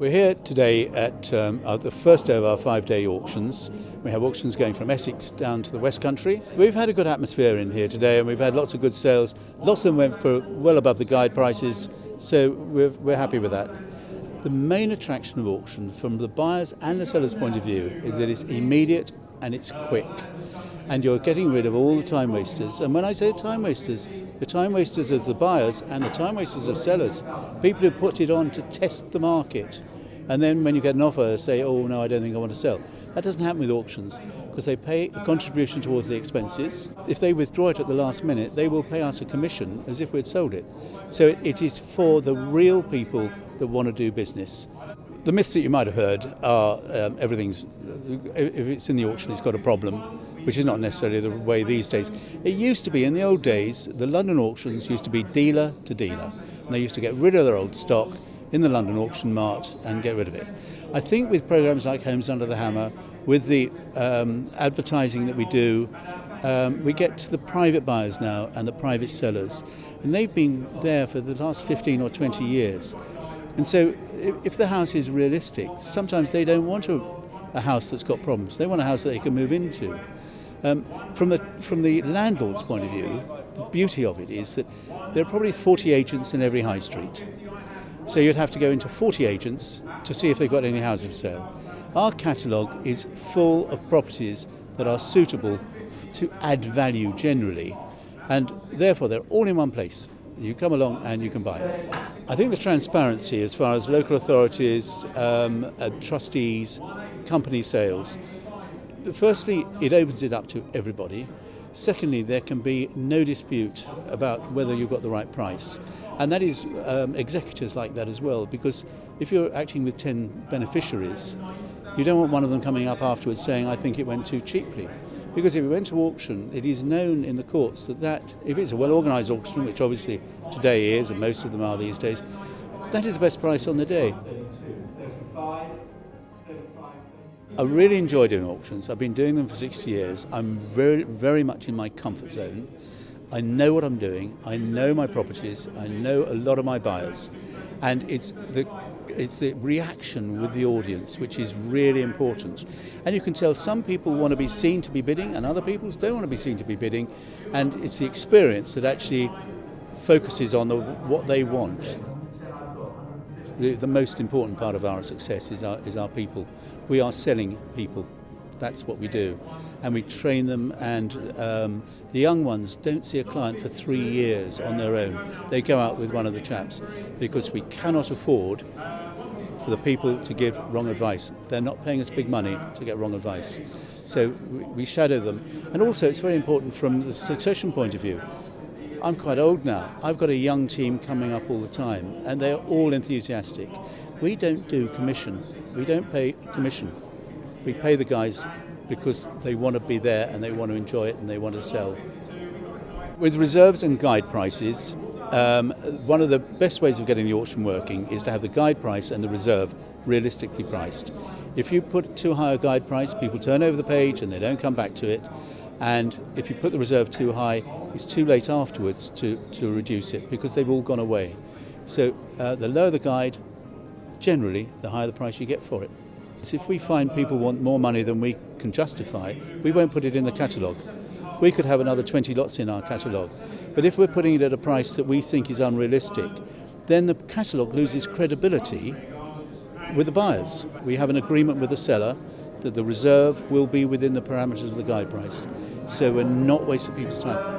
We're here today at the first day of our 5-day auctions. We have auctions going from Essex down to the West Country. We've had a good atmosphere in here today and we've had lots of good sales. Lots of them went for well above the guide prices, so we're happy with that. The main attraction of auction from the buyers and the sellers' point of view is that it's immediate and it's quick. And you're getting rid of all the time wasters. And when I say time wasters, the time wasters of the buyers and the time wasters of sellers, people who put it on to test the market. And then when you get an offer, say, oh no, I don't think I want to sell. That doesn't happen with auctions because they pay a contribution towards the expenses. If they withdraw it at the last minute, they will pay us a commission as if we'd sold it. So it is for the real people that want to do business. The myths that you might have heard are if it's in the auction, it's got a problem, which is not necessarily the way these days. It used to be, in the old days, the London auctions used to be dealer to dealer. And they used to get rid of their old stock in the London auction mart and get rid of it. I think with programs like Homes Under the Hammer, with the advertising that we do, we get to the private buyers now and the private sellers. And they've been there for the last 15 or 20 years. And so if the house is realistic, sometimes they don't want a house that's got problems. They want a house that they can move into. From the landlord's point of view, the beauty of it is that there are probably 40 agents in every high street. So you'd have to go into 40 agents to see if they've got any houses for sale. Our catalogue is full of properties that are suitable to add value generally, and therefore they're all in one place. You come along and you can buy it. I think the transparency as far as local authorities, trustees, company sales, firstly, it opens it up to everybody. Secondly, there can be no dispute about whether you've got the right price. And that is executors like that as well, because if you're acting with 10 beneficiaries, you don't want one of them coming up afterwards saying, I think it went too cheaply. Because if it went to auction, it is known in the courts that if it's a well-organised auction, which obviously today is, and most of them are these days, that is the best price on the day. I really enjoy doing auctions. I've been doing them for 60 years. I'm very, very much in my comfort zone. I know what I'm doing. I know my properties. I know a lot of my buyers. And it's the reaction with the audience which is really important. And you can tell some people want to be seen to be bidding and other people don't want to be seen to be bidding. And it's the experience that actually focuses on what they want. The most important part of our success is our people. We are selling people. That's what we do. And we train them, and the young ones don't see a client for 3 years on their own. They go out with one of the chaps because we cannot afford for the people to give wrong advice. They're not paying us big money to get wrong advice. So we shadow them. And also it's very important from the succession point of view. I'm quite old now. I've got a young team coming up all the time, and they're all enthusiastic. We don't do commission. We don't pay commission. We pay the guys because they want to be there and they want to enjoy it and they want to sell. With reserves and guide prices, one of the best ways of getting the auction working is to have the guide price and the reserve realistically priced. If you put too high a guide price, people turn over the page and they don't come back to it. And if you put the reserve too high, it's too late afterwards to reduce it because they've all gone away. So the lower the guide, generally, the higher the price you get for it. So if we find people want more money than we can justify, we won't put it in the catalogue. We could have another 20 lots in our catalogue. But if we're putting it at a price that we think is unrealistic, then the catalogue loses credibility with the buyers. We have an agreement with the seller that the reserve will be within the parameters of the guide price. So we're not wasting people's time.